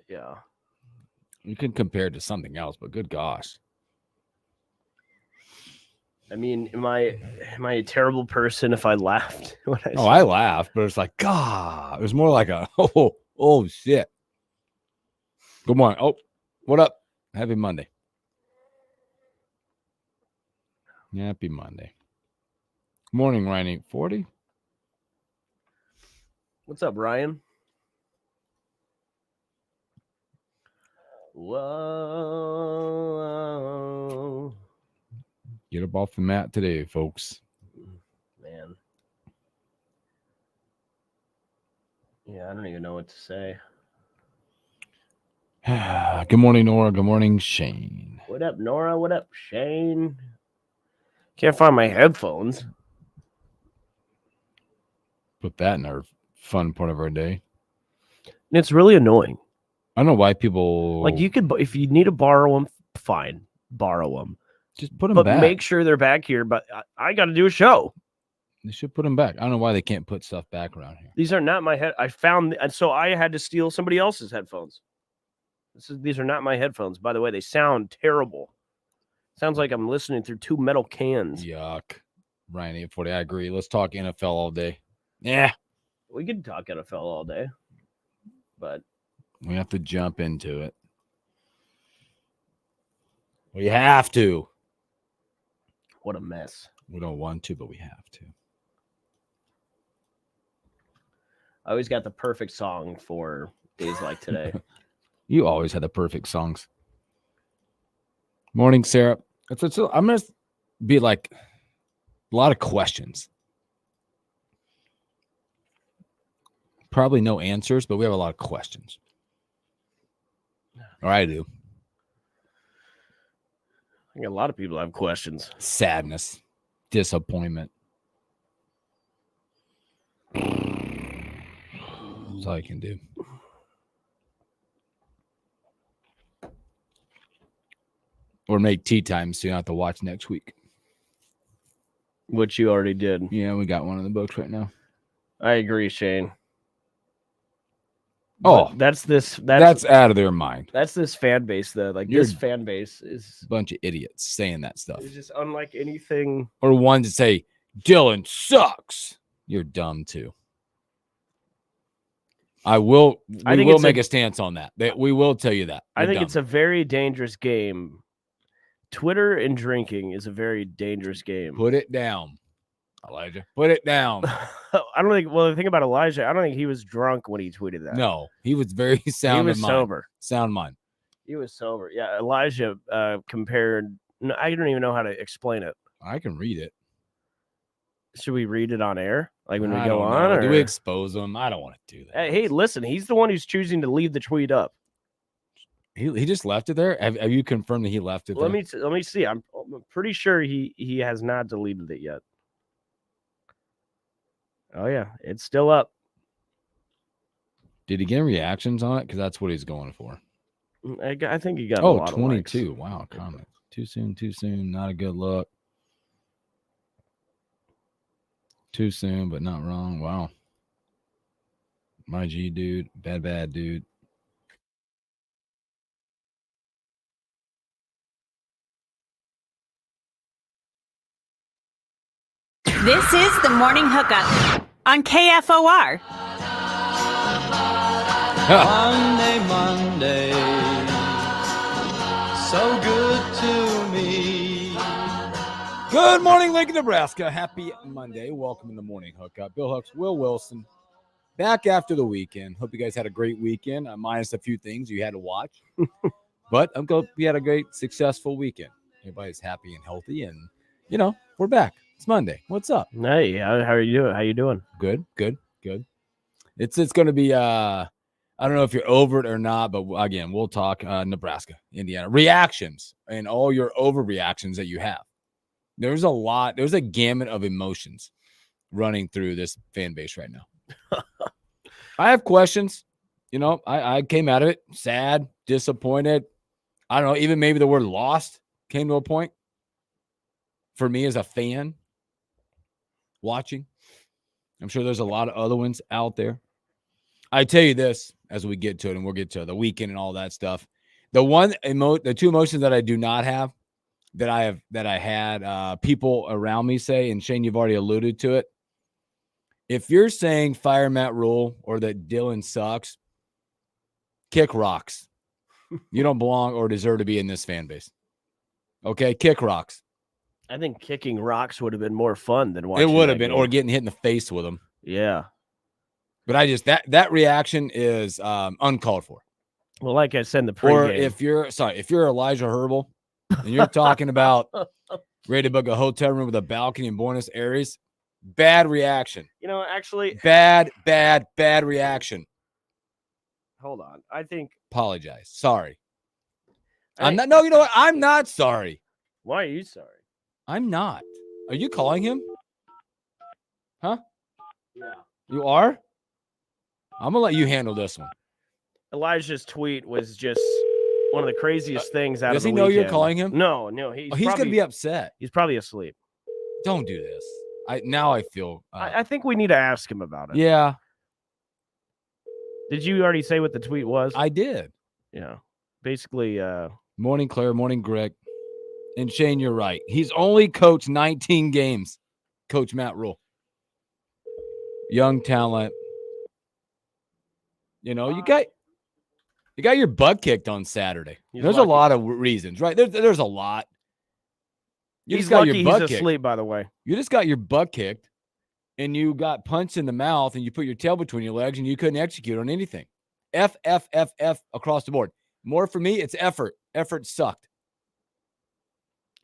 Yeah. You can compare it to something else, but good gosh. I mean, am I a terrible person if I laughed when I Oh, saw I it? laughed, but it's like, God, it was more like a, oh, shit. Good morning. Oh, what up? Happy Monday. Happy Monday. Morning, Ryan 840. What's up, Ryan? Whoa. Get up off the mat today, folks. Man. Yeah, I don't even know what to say. Good morning, Nora. Good morning, Shane. What up, Nora? What up, Shane? Can't find my headphones. Put that in our fun part of our day. And it's really annoying. I don't know why people Like you could, if you need to borrow them, fine, borrow them. just put them But back. make sure they're back here. But I got to do a show. They should put them back. I don't know why they can't put stuff back around here. These are not my head. I found, and so I had to steal somebody else's headphones. These are not my headphones. By the way, they sound terrible. Sounds like I'm listening through two metal cans. Yuck. Ryan 840. I agree. Let's talk NFL all day. Yeah. We could talk NFL all day, but we have to jump into it. We have to. What a mess. We don't want to, but we have to. I always got the perfect song for days like today. You always had the perfect songs. Morning, Sarah. I'm going to be like a lot of questions. Probably no answers, but we have a lot of questions. Or I do. I think a lot of people have questions. Sadness. Disappointment. That's all I can do. Or make tea time so you don't have to watch next week. Which you already did. Yeah, we got one in the books right now. I agree, Shane. Oh, but that's out of their mind. That's this fan base, though. Like this fan base is a bunch of idiots saying that stuff. It's just unlike anything. Or ones that say Dylan sucks. You're dumb too. We will make a stance on that. We will tell you that. I think it's a very dangerous game. Twitter and drinking is a very dangerous game. Put it down, Elijah. Put it down. I don't think. Well, the thing about Elijah, I don't think he was drunk when he tweeted that. No, he was very sound. He was sober. Sound mind. He was sober. Yeah, Elijah compared. No, I don't even know how to explain it. I can read it. Should we read it on air? Like when we go on? Or do we expose him? I don't want to do that. Hey, listen, he's the one who's choosing to leave the tweet up. He just left it there? Have you confirmed that he left it there? Let me see. I'm pretty sure he has not deleted it yet. Oh, yeah. It's still up. Did he get reactions on it? Because that's what he's going for. I think he got a lot 22. Of likes. Wow, comment. Too soon. Not a good look. Too soon, but not wrong. Wow. My G, dude. Bad, dude. This is the Morning Hookup on KFOR. Monday, so good to me. Good morning, Lincoln, Nebraska. Happy Monday. Welcome to the Morning Hookup. Bill Hooks, Will Wilson, back after the weekend. Hope you guys had a great weekend, minus a few things you had to watch. But I'm glad we had a great, successful weekend. Everybody's happy and healthy, and, we're back. It's Monday. What's up? Hey, how are you doing? How you doing? Good. It's going to be, I don't know if you're over it or not, but again, we'll talk Nebraska, Indiana. Reactions and all your overreactions that you have. There's a gamut of emotions running through this fan base right now. I have questions. I came out of it sad, disappointed. I don't know, even maybe the word lost came to a point for me as a fan watching. I'm sure there's a lot of other ones out there. I tell you this as we get to it, and we'll get to the weekend and all that stuff. The two emotions that I do not have, that I had people around me say, and Shane, you've already alluded to it. If you're saying fire Matt Rule or that Dylan sucks, kick rocks. You don't belong or deserve to be in this fan base. Okay, kick rocks. I think kicking rocks would have been more fun than watching. It would have been, game. or getting hit in the face with them. Yeah. But I just that reaction is uncalled for. Well, like I said in the pregame. Or if you're Elijah Herbal and you're talking about ready to book a hotel room with a balcony in Buenos Aires, bad reaction. Actually, bad reaction. Hold on. I think. Apologize. Sorry. I'm not. No, you know what? I'm not sorry. Why are you sorry? I'm not. Are you calling him? Huh? Yeah. You are? I'm gonna let you handle this one. Elijah's tweet was just one of the craziest things out of Does the he know weekend. you're calling him? No. He's gonna be upset. He's probably asleep. Don't do this. I feel. I think we need to ask him about it. Yeah, Did you already say what the tweet was? I did. Yeah. Basically, Morning, Claire. Morning, Greg. And Shane, you're right. He's only coached 19 games. Coach Matt Rule. Young talent. You got your butt kicked on Saturday. There's lucky. a lot of reasons, right? There's a lot. he's lucky he's asleep, by the way. You just got your butt kicked, and you got punched in the mouth, and you put your tail between your legs, and you couldn't execute on anything. F across the board. More for me, it's effort. Effort sucked.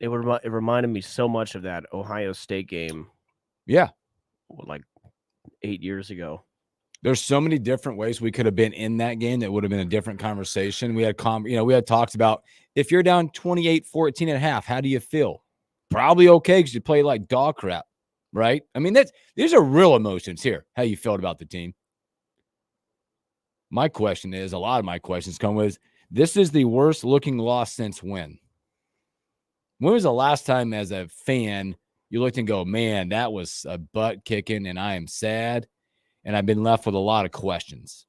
It reminded me so much of that Ohio State game. Yeah. Like 8 years ago. There's so many different ways we could have been in that game that would have been a different conversation. We had talks about if you're down 28-14 at half, how do you feel? Probably okay because you play like dog crap, right? I mean, these are real emotions here, how you felt about the team. My question is, a lot of my questions come with, this is the worst looking loss since when? When was the last time as a fan you looked and go, man, that was a butt kicking and I am sad? And I've been left with a lot of questions.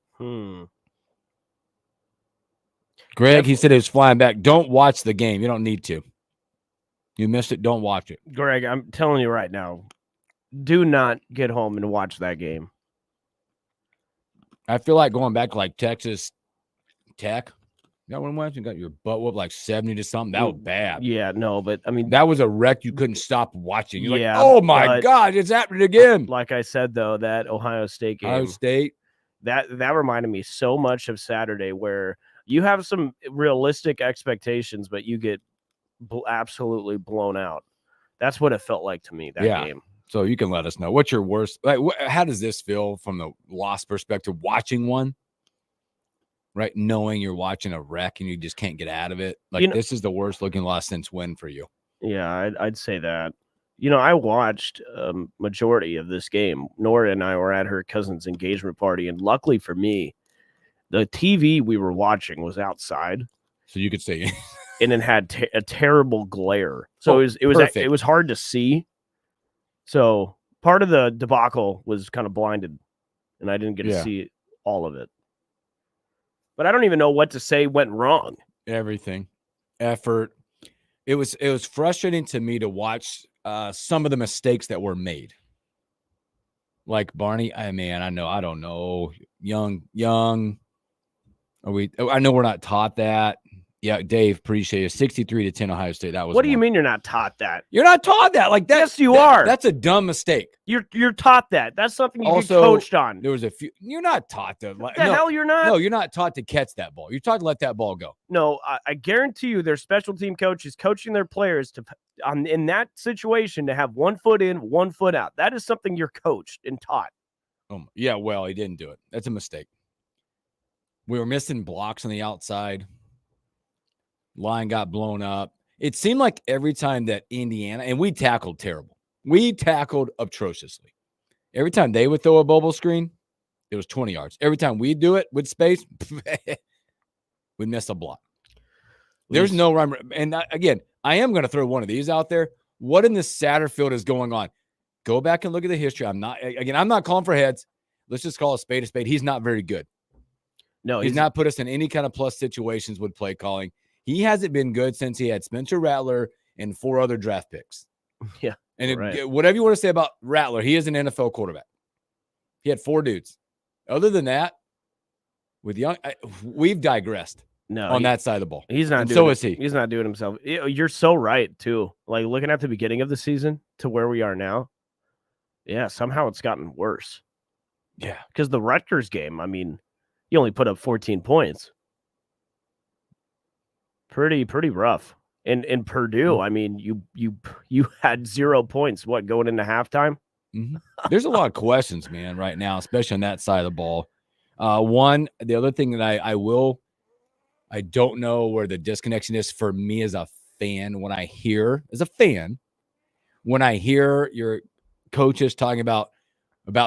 Greg, he said he was flying back. Don't watch the game. You don't need to. You missed it. Don't watch it. Greg, I'm telling you right now, do not get home and watch that game. I feel like going back to like Texas Tech. You got one watching, got your butt whooped like 70 to something. That was bad. Yeah, no, but I mean, that was a wreck you couldn't stop watching. You're yeah, like, oh my God, it's happening again. Like I said, though, that Ohio State game, that reminded me so much of Saturday, where you have some realistic expectations, but you get absolutely blown out. That's what it felt like to me, that game. So you can let us know what's your worst. Like, how does this feel from the loss perspective? Watching one, right? Knowing you're watching a wreck and you just can't get out of it. Like, this is the worst looking loss since when for you? Yeah, I'd say that. I watched majority of this game. Nora and I were at her cousin's engagement party, and luckily for me, the TV we were watching was outside, so you could see, and it had a terrible glare. So it was hard to see. So part of the debacle was kind of blinded, and I didn't get to see all of it. But I don't even know what to say went wrong. Everything, effort. It was frustrating to me to watch some of the mistakes that were made. Like Barney, I don't know. Young. I know we're not taught that. Yeah, Dave, appreciate it. 63-10 Ohio State. That was. What do you mean you're not taught that? You're not taught that. Like that. Yes, you are. That's a dumb mistake. You're taught that. That's something you get coached on. There was a few. You're not taught to. What the hell you're not? No, you're not taught to catch that ball. You're taught to let that ball go. No, I guarantee you, their special team coach is coaching their players in that situation to have 1 foot in, 1 foot out. That is something you're coached and taught. Yeah, well, he didn't do it. That's a mistake. We were missing blocks on the outside. Line got blown up. It seemed like every time that Indiana, and we tackled terrible. We tackled atrociously. Every time they would throw a bubble screen, it was 20 yards. Every time we do it with space, we miss a block. There's no rhyme. And again, I am going to throw one of these out there. What in the Satterfield is going on? Go back and look at the history. I'm not calling for heads. let's just call a spade a spade. He's not very good. No, he's not put us in any kind of plus situations with play calling. He hasn't been good since he had Spencer Rattler and 4 other draft picks. Yeah. And whatever you want to say about Rattler, he is an NFL quarterback. He had 4 dudes. Other than that, with young, we've digressed on that side of the ball. He's not. So is he. He's not doing himself. You're so right too. Like looking at the beginning of the season to where we are now. Yeah, somehow it's gotten worse. Yeah, because the Rutgers game, I mean, you only put up 14 points. Pretty rough. And in Purdue, I mean, you had 0 points. What, going into halftime? Mm-hmm. There's a lot of questions, man, right now, especially on that side of the ball. The other thing that I don't know where the disconnection is for me as a fan. When I hear your coaches talking about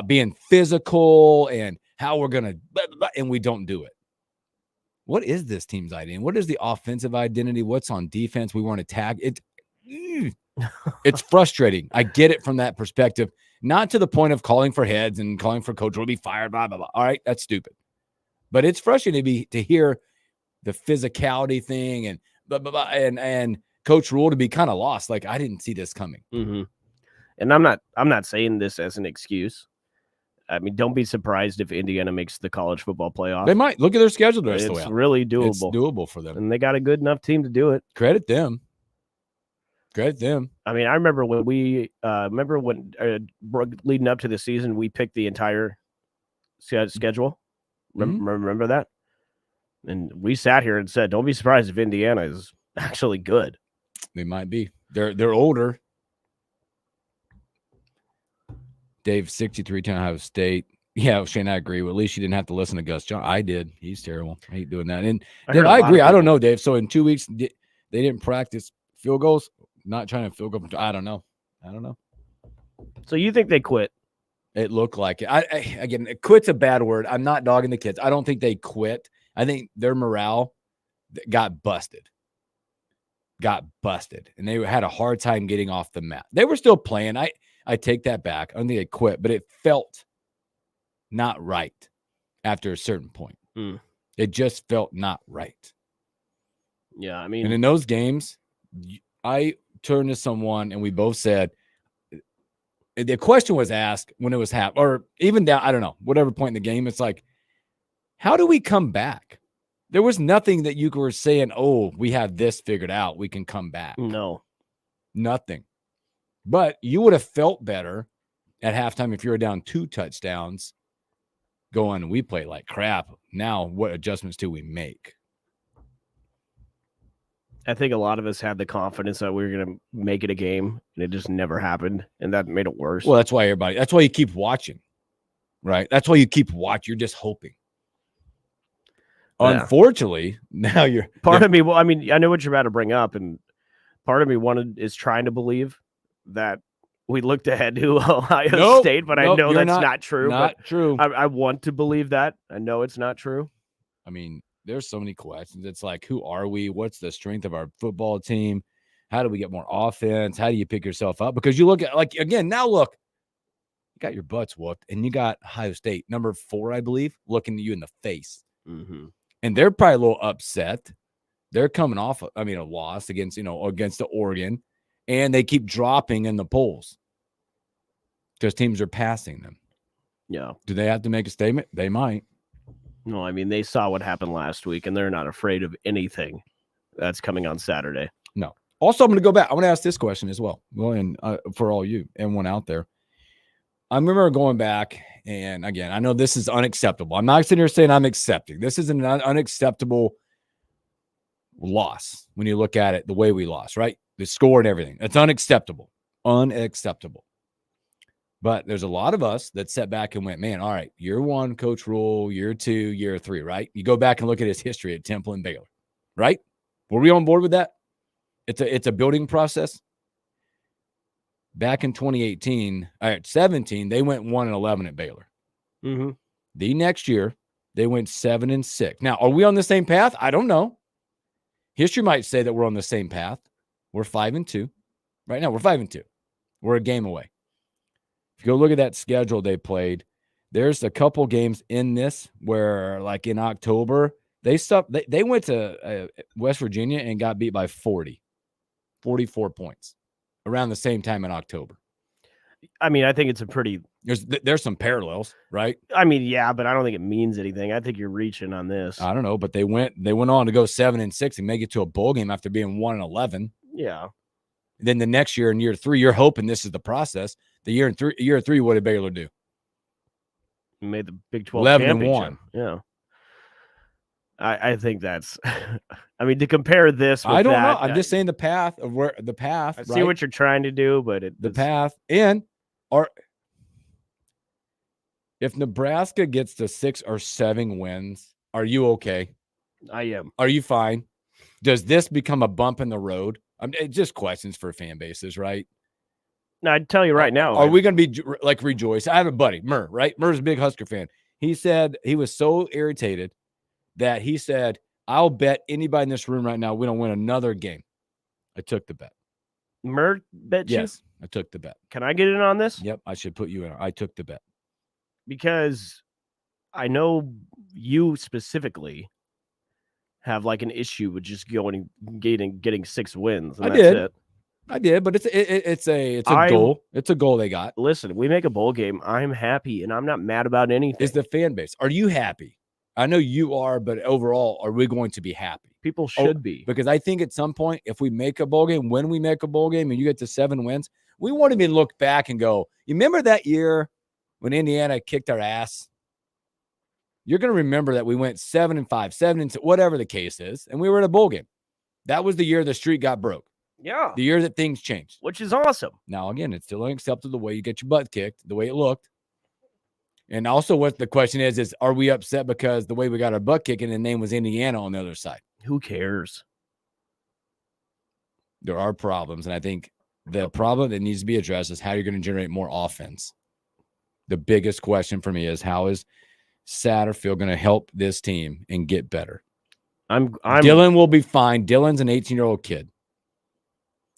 being physical and how we're gonna, and we don't do it. What is this team's identity? What is the offensive identity? What's on defense? We weren't attacked. It's frustrating. I get it from that perspective. Not to the point of calling for heads and calling for Coach will be fired, blah, blah, blah. All right, that's stupid. But it's frustrating to hear the physicality thing and blah, blah, blah, and Coach Rule to be kind of lost. Like, I didn't see this coming. Mm-hmm. And I'm not saying this as an excuse. I mean, don't be surprised if Indiana makes the college football playoff. They might. Look at their schedule the rest of the way. It's really doable. It's doable for them. And they got a good enough team to do it. Credit them. I mean, I remember when leading up to the season, we picked the entire schedule. Remember that? And we sat here and said, don't be surprised if Indiana is actually good. They might be. They're older. Dave, 63-10 Ohio State. Yeah, Shane, I agree. Well, at least you didn't have to listen to Gus John. I did. He's terrible. I hate doing that. And I agree. I don't know, Dave. So in 2 weeks, they didn't practice field goals. Not trying to field goal. I don't know. So you think they quit? It looked like it. Again, quit's a bad word. I'm not dogging the kids. I don't think they quit. I think their morale got busted. And they had a hard time getting off the mat. They were still playing. I take that back. I don't think they quit, but it felt not right after a certain point. It just felt not right. Yeah, I mean, and in those games, I turned to someone and we both said, the question was asked when it was or even down, I don't know, whatever point in the game, it's like, how do we come back? There was nothing that you were saying, oh, we have this figured out, we can come back. No. Nothing. But you would have felt better at halftime if you were down 2 touchdowns going, we played like crap. Now, what adjustments do we make? I think a lot of us had the confidence that we were going to make it a game, and it just never happened, and that made it worse. Well, that's why you keep watching, right? That's why you keep watching. You're just hoping. Yeah. Unfortunately, now you're part of me. Well, I mean, I know what you're about to bring up, and part of me is trying to believe that we looked ahead to Ohio State, but I know that's not true. Not true. I want to believe that. I know it's not true. I mean, there's so many questions. It's like, who are we? What's the strength of our football team? How do we get more offense? How do you pick yourself up? Because you look at, like, again, now look, you got your butts whooped, and you got Ohio State, number 4, I believe, looking at you in the face. Mm-hmm. And they're probably a little upset. They're coming off, a loss against the Oregon, and they keep dropping in the polls because teams are passing them. Yeah. Do they have to make a statement? They might. No, I mean, they saw what happened last week, and they're not afraid of anything that's coming on Saturday. No. Also, I'm going to go back. I want to ask this question as well. Well, and for all you, everyone out there. I remember going back, and again, I know this is unacceptable. I'm not sitting here saying I'm accepting. This is an unacceptable loss when you look at it the way we lost, right? The score and everything. It's unacceptable. Unacceptable. But there's a lot of us that sat back and went, man, all right, year 1, Coach Rule, year 2, year 3, right? You go back and look at his history at Temple and Baylor, right? Were we on board with that? It's a building process. Back in 2018, all right, 17, they went 1-11 at Baylor. Mm-hmm. The next year, they went 7-6. Now, are we on the same path? I don't know. History might say that we're on the same path. We're 5-2. Right now, we're 5-2. We're a game away. If you go look at that schedule they played, There's a couple games in this where, like in October, they went to West Virginia and got beat by 44 points around the same time in October. I mean, I think it's a pretty. There's some parallels, right? I mean, yeah, but I don't think it means anything. I think you're reaching on this. I don't know, but they went on to go 7-6 and make it to a bowl game after being 1-11. Yeah. Then the next year, in year 3, you're hoping this is the process. The year 3, what did Baylor do? Made the Big 12 11-1. Yeah. I think that's. I mean, to compare this, with I don't that, know. I'm just saying the path of where the path. I see what you're trying to do, but the path if Nebraska gets to 6 or 7 wins, are you okay? I am. Are you fine? Does this become a bump in the road? Just questions for fan bases, right? No, I'd tell you right now. Are we going to be like rejoice? I have a buddy, Murr, right? Murr's a big Husker fan. He said he was so irritated that he said, I'll bet anybody in this room right now we don't win another game. I took the bet. Murr bet you? Yes, I took the bet. Can I get in on this? Yep, I should put you in. I took the bet. Because I know you specifically have like an issue with just getting 6 wins. And I did, but it's a goal. It's a goal they got. Listen, we make a bowl game. I'm happy, and I'm not mad about anything. Is the fan base? Are you happy? I know you are, but overall, are we going to be happy? People should be. Because I think at some point, if we make a bowl game, when we make a bowl game and you get to 7 wins, we won't even look back and go, you remember that year when Indiana kicked our ass? You're going to remember that we went 7-5, 7-2, whatever the case is, and we were at a bowl game. That was the year the streak got broke. Yeah. The year that things changed. Which is awesome. Now, again, it's still unacceptable the way you get your butt kicked, the way it looked. And also what the question is are we upset because the way we got our butt kicked and the name was Indiana on the other side? Who cares? There are problems, and I think the problem that needs to be addressed is how you're going to generate more offense. The biggest question for me is how is Satterfield going to help this team and get better? Dylan will be fine. Dylan's an 18-year-old kid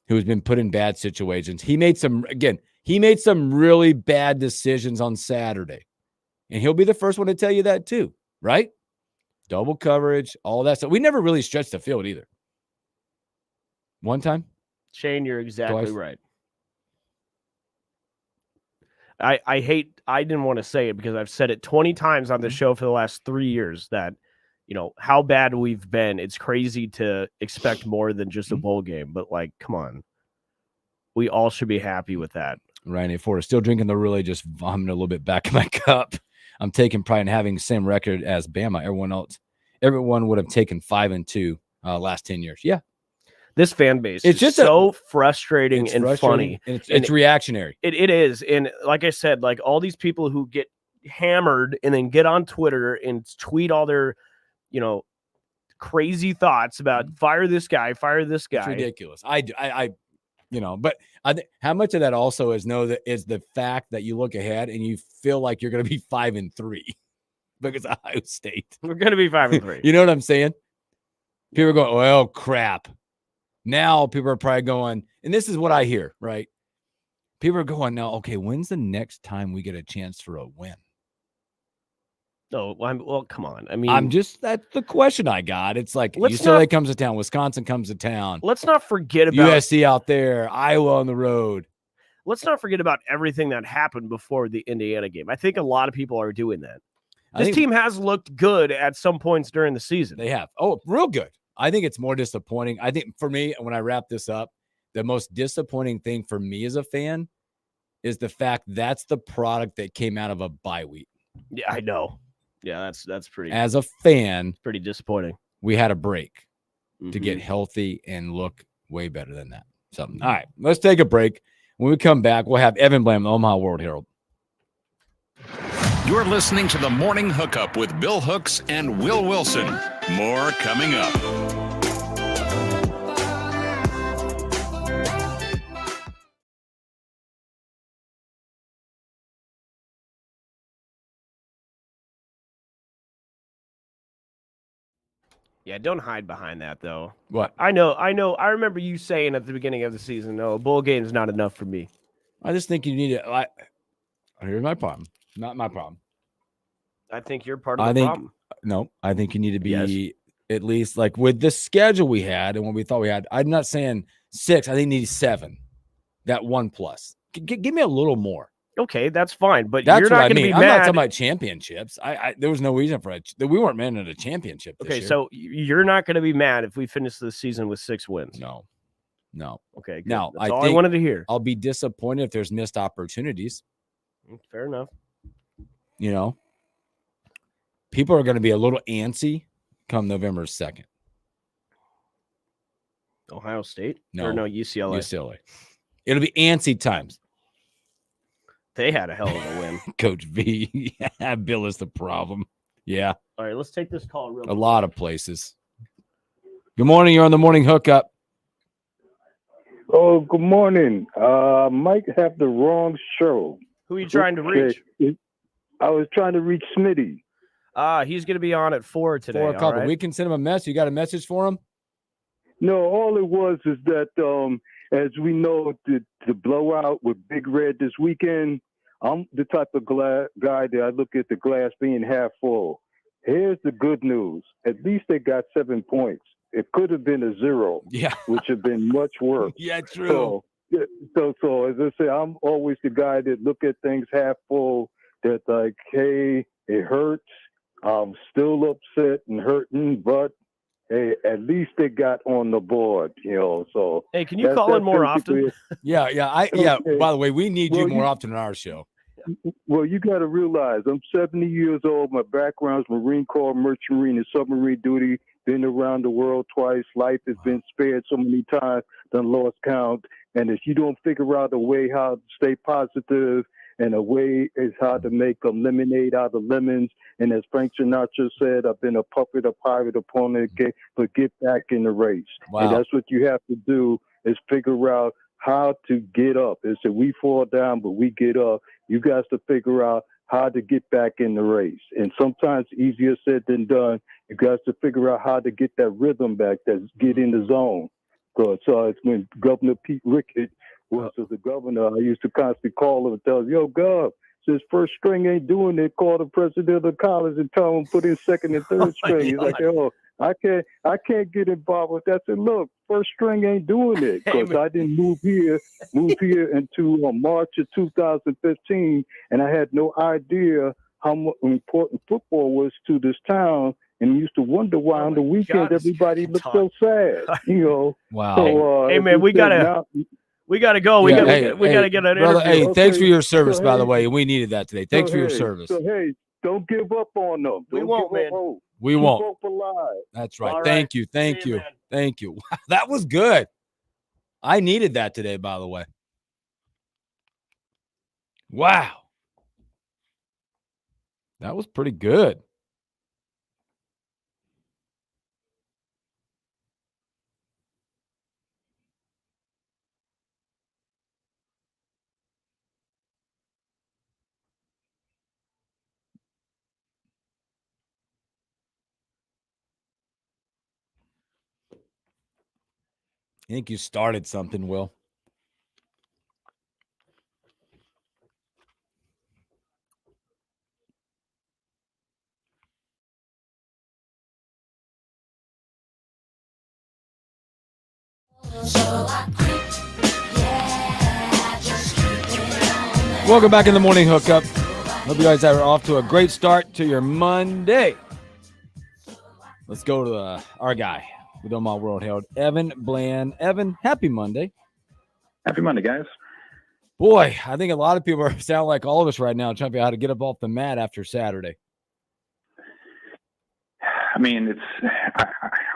who's been put in bad situations. He made some really bad decisions on Saturday. And he'll be the first one to tell you that too, right? Double coverage, all that stuff. We never really stretched the field either. One time? Shane, you're exactly Twice. Right. I didn't want to say it because I've said it 20 times on the show for the last 3 years that, how bad we've been. It's crazy to expect more than just a bowl game, but like, come on. We all should be happy with that. Ryan Ford still drinking the really just vomiting a little bit back in my cup. I'm taking pride in having the same record as Bama. Everyone would have taken 5-2 last 10 years. Yeah. This fan base is just so frustrating and funny. It's reactionary. It is. And like I said, like all these people who get hammered and then get on Twitter and tweet all their, crazy thoughts about fire this guy. It's ridiculous. But I think how much of that also is the fact that you look ahead and you feel like you're going to be 5-3 because of Ohio State. We're going to be 5-3. You know what I'm saying? People are going, well, crap. Now people are probably going, and this is what I hear, right? People are going now, okay, when's the next time we get a chance for a win? No, well, come on. I mean, that's the question I got. It's like UCLA comes to town, Wisconsin comes to town. Let's not forget about USC out there, Iowa on the road. Let's not forget about everything that happened before the Indiana game. I think a lot of people are doing that. This team has looked good at some points during the season. They have. Oh, real good. I think it's more disappointing. I think for me, when I wrap this up, the most disappointing thing for me as a fan is the fact that's the product that came out of a bye week. Yeah, I know. Yeah, that's pretty. As a fan, pretty disappointing. We had a break to get healthy and look way better than that. So, all right, let's take a break. When we come back, we'll have Evan Blam, the Omaha World Herald. You're listening to the Morning Hookup with Bill Hooks and Will Wilson. More coming up. Yeah, don't hide behind that, though. What? I know. I remember you saying at the beginning of the season, no, a bowl game is not enough for me. I just think you need to. Here's my problem. Not my problem. I think you're part of the problem. No, I think you need to be at least like with the schedule we had and what we thought we had. I'm not saying 6. I think you need 7. That 1+. Give me a little more. Okay, that's fine, but That's you're what not I going to mean. be I'm mad. not talking about championships. There was no reason for it. We weren't meant at a championship this year. So you're not going to be mad if we finish the season with 6 wins. No. Okay, good. Now That's all I wanted to hear. I'll be disappointed if there's missed opportunities. Fair enough. People are going to be a little antsy come November 2nd. Ohio State? No, or no, UCLA. UCLA. It'll be antsy times. They had a hell of a win. Coach V. Yeah, Bill is the problem. Yeah. All right, let's take this call real quick. A lot of places. Good morning. You're on the morning hookup. Oh, good morning. Might have the wrong show. Who are you trying to reach? I was trying to reach Smitty. He's going to be on at 4 today. 4 o'clock. Right? We can send him a message. You got a message for him? No, all it was is that as we know, the blowout with Big Red this weekend, I'm the type of guy that I look at the glass being half full. Here's the good news. At least they got 7 points. It could have been a 0, which have been much worse. Yeah, true. So as I say, I'm always the guy that look at things half full. That's like, hey, it hurts. I'm still upset and hurting, but hey, at least they got on the board, So hey, can you call in more often? Yeah. Okay. By the way, we need you more often on our show. Well, you got to realize I'm 70 years old. My background's Marine Corps, Merchant Marine, and submarine duty. Been around the world twice. Life has been spared so many times, done lost count. And if you don't figure out a way how to stay positive and a way is how to make a lemonade out of lemons. And as Frank Sinatra said, I've been a puppet, a pirate, opponent, but get back in the race. Wow. And that's what you have to do is figure out how to get up. It's that we fall down, but we get up. You guys to figure out how to get back in the race. And sometimes easier said than done. You guys to figure out how to get that rhythm back, get in the zone. So it's when Governor Pete Rickett was the governor, I used to constantly call him and tell him, yo, Gov, since first string ain't doing it, call the president of the college and tell him put in second and third string. He's like, yo, I can't get involved with that. I said, look, first string ain't doing it because I didn't move here into March of 2015, and I had no idea how important football was to this town, and used to wonder why on the weekend everybody looked so sad. Wow. So, hey man, we gotta go. We gotta get an brother, interview. Hey, thanks for your service, by the way. We needed that today. Thanks for your service. So hey, don't give up on them. We won't, man. We won't. Keep hope alive. That's right. All Thank right. you. Thank See you. man. Thank you. Wow, that was good. I needed that today, by the way. Wow. That was pretty good. I think you started something, Will. Welcome back in the morning hookup. Hope you guys are off to a great start to your Monday. Let's go to our guy with Omaha World Herald, Evan Bland. Evan, happy Monday. Happy Monday, guys. Boy, I think a lot of people sound like all of us right now, trying to figure out how to get up off the mat after Saturday. I mean,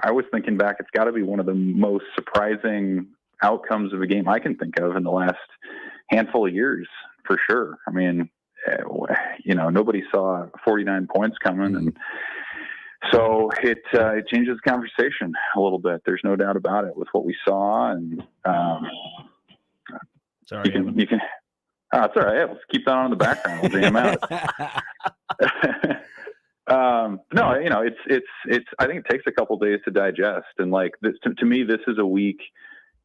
I was thinking back, it's got to be one of the most surprising outcomes of a game I can think of in the last handful of years, for sure. I mean, nobody saw 49 points coming, and so it changes the conversation a little bit. There's no doubt about it with what we saw, and sorry, you can. It's all right. Let's keep that on in the background. We'll jam out. No, it's. I think it takes a couple days to digest, and like this, to me, this is a week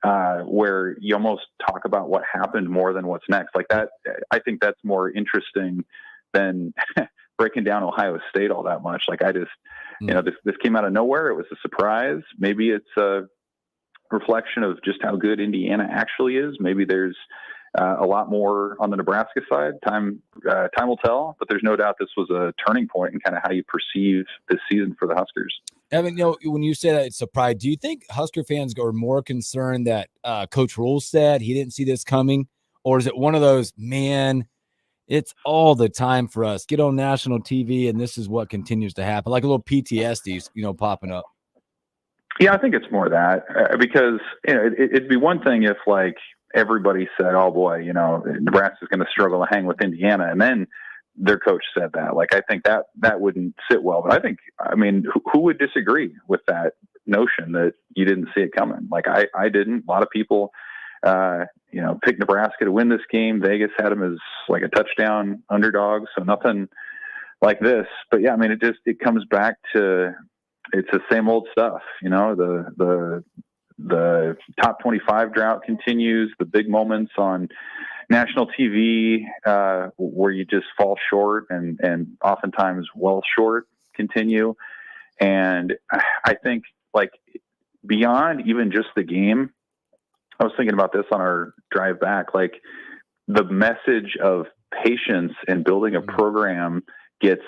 where you almost talk about what happened more than what's next. Like that, I think that's more interesting than breaking down Ohio State all that much. Like I just, this came out of nowhere. It was a surprise. Maybe it's a reflection of just how good Indiana actually is. Maybe there's a lot more on the Nebraska side. Time will tell, but there's no doubt this was a turning point in kind of how you perceive this season for the Huskers. Evan, when you say that it's surprise, do you think Husker fans are more concerned that Coach Rule said he didn't see this coming? Or is it one of those, man, it's all the time for us. Get on national TV, and this is what continues to happen, like a little PTSDs, popping up. Yeah, I think it's more that because it'd be one thing if like everybody said, "Oh boy, Nebraska's going to struggle to hang with Indiana," and then their coach said that. Like I think that wouldn't sit well. But I mean, who would disagree with that notion that you didn't see it coming? Like I didn't. A lot of people, picked Nebraska to win this game. Vegas had them as like a touchdown underdog, so nothing like this. But yeah, I mean, it comes back to it's the same old stuff. The top 25 drought continues. The big moments on national TV where you just fall short and oftentimes well short continue. And I think like beyond even just the game, I was thinking about this on our drive back, like the message of patience and building a program gets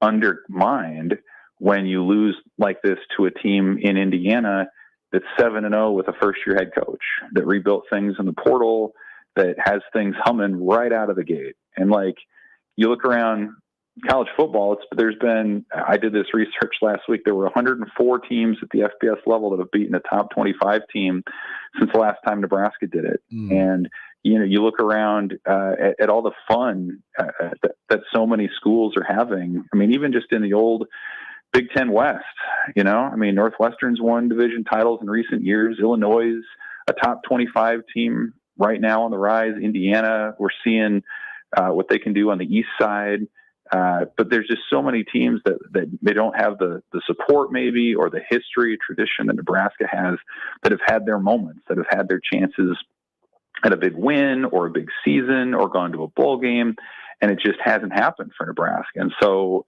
undermined when you lose like this to a team in Indiana that's 7-0 with a first-year head coach that rebuilt things in the portal, that has things humming right out of the gate. And like you look around college football, I did this research last week. There were 104 teams at the FBS level that have beaten a top 25 team since the last time Nebraska did it. And you look around at all the fun that so many schools are having. I mean, even just in the old Big Ten West, I mean, Northwestern's won division titles in recent years. Illinois is a top 25 team right now on the rise. Indiana, we're seeing what they can do on the east side. But there's just so many teams that they don't have the support maybe, or the history, tradition that Nebraska has, that have had their moments, that have had their chances at a big win or a big season or gone to a bowl game. And it just hasn't happened for Nebraska. And so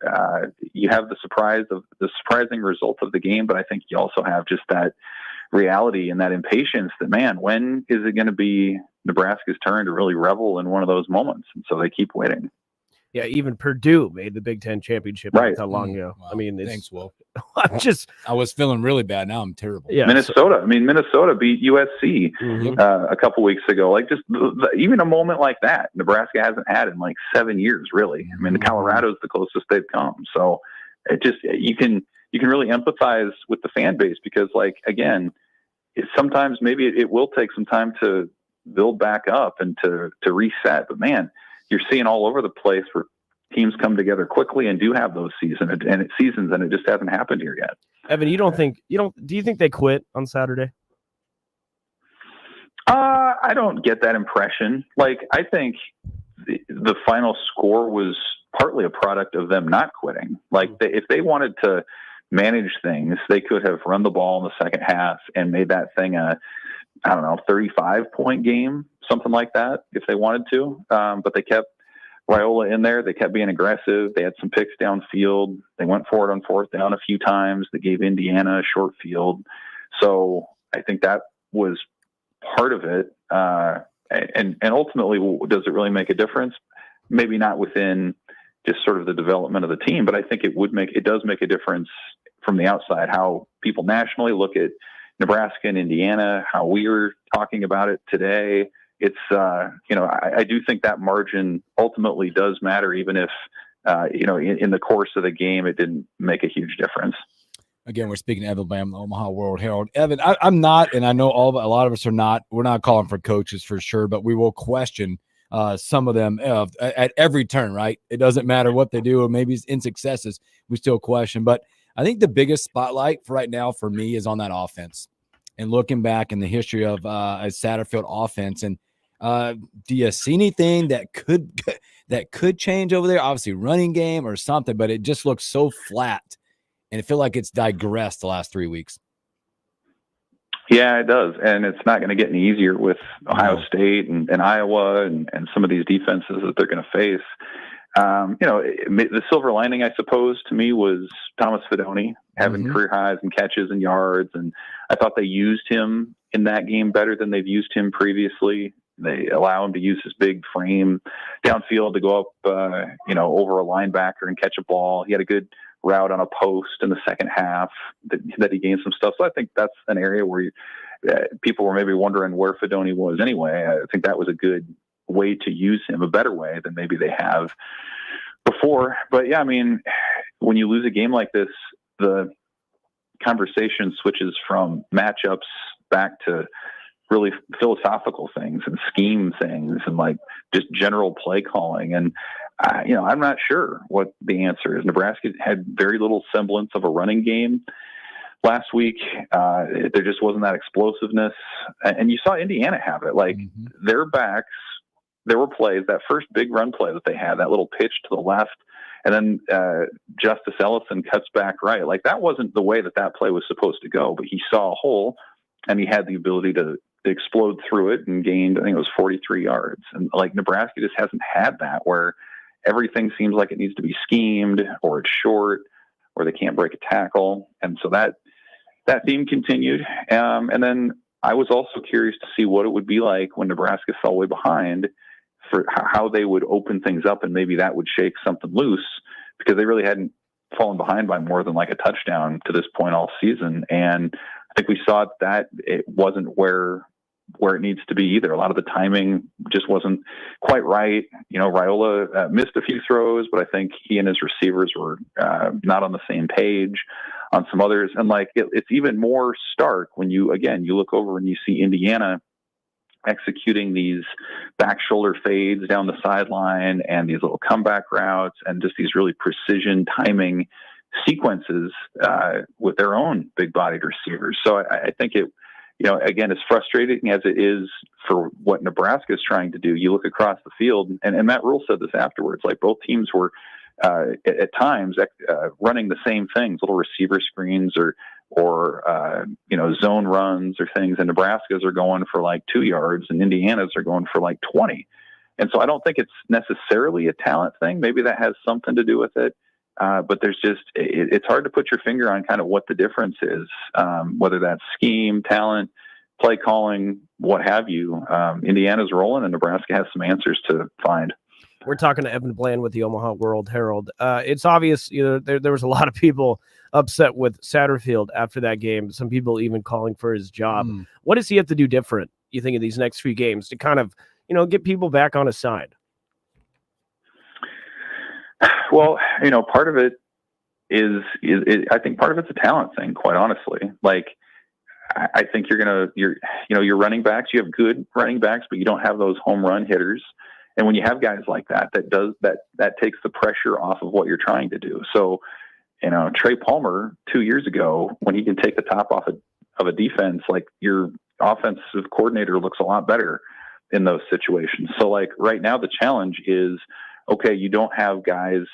you have the surprising result of the game, but I think you also have just that reality and that impatience that, man, when is it going to be Nebraska's turn to really revel in one of those moments? And so they keep waiting. Yeah, even Purdue made the Big Ten championship right. not that long ago. Wow. I mean, thanks, Will. I was feeling really bad. Now I'm terrible. Yeah, Minnesota beat USC a couple weeks ago. Like just even a moment like that, Nebraska hasn't had in like 7 years, really. I mean, Colorado's the closest they've come. So it just you can really empathize with the fan base because, like, again, sometimes maybe it will take some time to build back up and to reset. But man, you're seeing all over the place where teams come together quickly and do have those seasons, and it just hasn't happened here yet. Evan, do you think they quit on Saturday? I don't get that impression. Like, I think the final score was partly a product of them not quitting. Like, if they wanted to manage things, they could have run the ball in the second half and made that thing a 35-point game, something like that, if they wanted to. But they kept Raiola in there. They kept being aggressive. They had some picks downfield. They went for it on fourth down a few times. They gave Indiana a short field. So I think that was part of it. And ultimately, does it really make a difference? Maybe not within just sort of the development of the team, but I think it does make a difference from the outside, how people nationally look at Nebraska and Indiana, how we are talking about it today. It's, I do think that margin ultimately does matter, even if, in the course of the game, it didn't make a huge difference. Again, we're speaking to Evan Bam, Omaha World Herald. Evan, I'm not, and I know a lot of us are not, we're not calling for coaches for sure, but we will question some of them at every turn, right? It doesn't matter what they do, or maybe it's in successes, we still question. But I think the biggest spotlight for right now for me is on that offense. And looking back in the history of a Satterfield offense, and do you see anything that could change over there? Obviously, running game or something, but it just looks so flat, and I feel like it's digressed the last 3 weeks. Yeah, it does, and it's not going to get any easier with Ohio State and Iowa and some of these defenses that they're going to face. The silver lining, I suppose, to me was Thomas Fidone having career highs and catches and yards. And I thought they used him in that game better than they've used him previously. They allow him to use his big frame downfield to go up, over a linebacker and catch a ball. He had a good route on a post in the second half that he gained some stuff. So I think that's an area where people were maybe wondering where Fidone was anyway. I think that was a good way to use him, a better way than maybe they have before. But yeah, I mean, when you lose a game like this, the conversation switches from matchups back to really philosophical things and scheme things and like just general play calling. And, I'm not sure what the answer is. Nebraska had very little semblance of a running game last week. There just wasn't that explosiveness. And you saw Indiana have it. Like their backs, there were plays, that first big run play that they had, that little pitch to the left, and then Justice Ellison cuts back right. Like that wasn't the way that play was supposed to go, but he saw a hole and he had the ability to explode through it and gained, I think it was 43 yards. And like Nebraska just hasn't had that, where everything seems like it needs to be schemed or it's short or they can't break a tackle. And so that theme continued. And then I was also curious to see what it would be like when Nebraska fell way behind, for how they would open things up, and maybe that would shake something loose, because they really hadn't fallen behind by more than like a touchdown to this point all season. And I think we saw that it wasn't where it needs to be either. A lot of the timing just wasn't quite right. Raiola missed a few throws, but I think he and his receivers were not on the same page on some others. And like, it's even more stark when you look over and you see Indiana executing these back shoulder fades down the sideline and these little comeback routes and just these really precision timing sequences with their own big bodied receivers. So I think it, again, as frustrating as it is for what Nebraska is trying to do, you look across the field, and Matt Rule said this afterwards, like both teams were at times running the same things, little receiver screens or zone runs or things, and Nebraska's are going for like 2 yards and Indiana's are going for like 20. And so I don't think it's necessarily a talent thing. Maybe that has something to do with it. But there's just, it's hard to put your finger on kind of what the difference is, whether that's scheme, talent, play calling, what have you. Indiana's rolling and Nebraska has some answers to find. We're talking to Evan Bland with the Omaha World Herald. It's obvious, there was a lot of people upset with Satterfield after that game. Some people even calling for his job. What does he have to do different, you think, in these next few games to kind of, get people back on his side? Well, part of it is I think part of it's a talent thing, quite honestly. Like, I think your running backs, you have good running backs, but you don't have those home run hitters. And when you have guys like that takes the pressure off of what you're trying to do. So, Trey Palmer 2 years ago, when he can take the top off of a defense, like your offensive coordinator looks a lot better in those situations. So like right now, the challenge is, okay, you don't have guys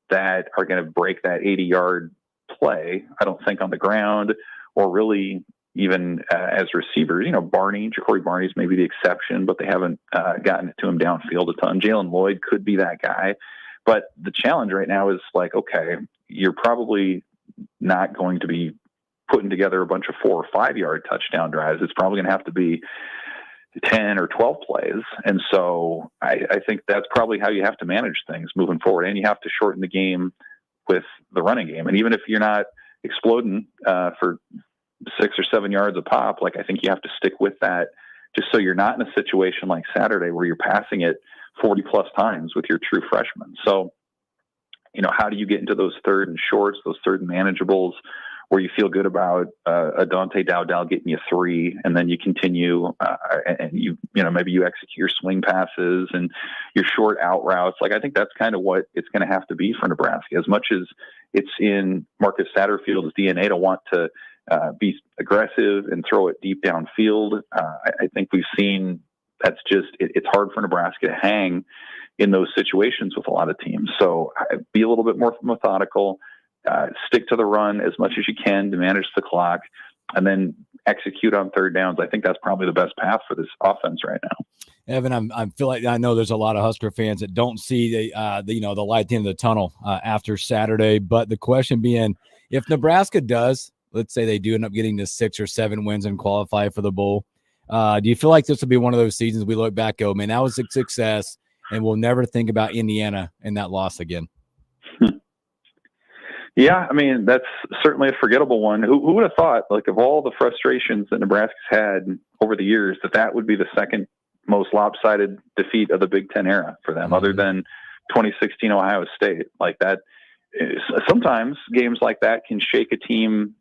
that are going to break that 80-yard play, I don't think, on the ground, or really even as receivers. Ja'Cory Barney's maybe the exception, but they haven't gotten it to him downfield a ton. Jalen Lloyd could be that guy. But the challenge right now is like, okay, you're probably not going to be putting together a bunch of 4 or 5 yard touchdown drives. It's probably going to have to be 10 or 12 plays. And so I think that's probably how you have to manage things moving forward. And you have to shorten the game with the running game. And even if you're not exploding for 6 or 7 yards a pop, like I think you have to stick with that, just so you're not in a situation like Saturday where you're passing it 40 plus times with your true freshmen. So, how do you get into those third and shorts, those third and manageables, where you feel good about a Dante Dowdell getting you 3, and then you continue and maybe you execute your swing passes and your short out routes. Like, I think that's kind of what it's going to have to be for Nebraska. As much as it's in Marcus Satterfield's DNA to want to be aggressive and throw it deep downfield, I think we've seen that's just, it's hard for Nebraska to hang in those situations with a lot of teams. So be a little bit more methodical. Stick to the run as much as you can to manage the clock, and then execute on third downs. I think that's probably the best path for this offense right now. Evan, I feel like I know there's a lot of Husker fans that don't see the light at the end of the tunnel after Saturday. But the question being, if Nebraska does, let's say they do end up getting to 6 or 7 wins and qualify for the bowl, do you feel like this will be one of those seasons we look back, go, man, that was a success, and we'll never think about Indiana and that loss again? Yeah, I mean, that's certainly a forgettable one. Who would have thought, like, of all the frustrations that Nebraska's had over the years, that would be the second most lopsided defeat of the Big Ten era for them, other than 2016 Ohio State. Like that, sometimes games like that can shake a team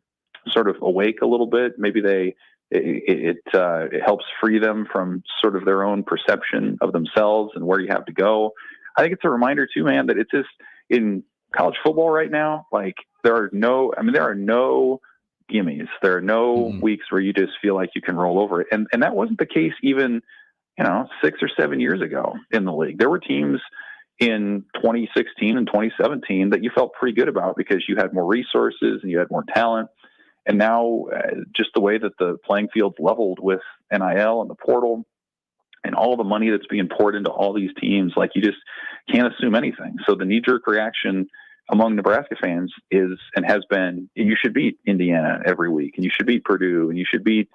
sort of awake a little bit. Maybe it helps free them from sort of their own perception of themselves and where you have to go. I think it's a reminder too, man, that it's just in college football right now. Like there are no gimmies. There are no weeks where you just feel like you can roll over it. And that wasn't the case even, 6 or 7 years ago in the league. There were teams in 2016 and 2017 that you felt pretty good about because you had more resources and you had more talent. And now just the way that the playing field's leveled with NIL and the portal and all the money that's being poured into all these teams, like you just can't assume anything. So the knee-jerk reaction among Nebraska fans is and has been, you should beat Indiana every week, and you should beat Purdue, and you should beat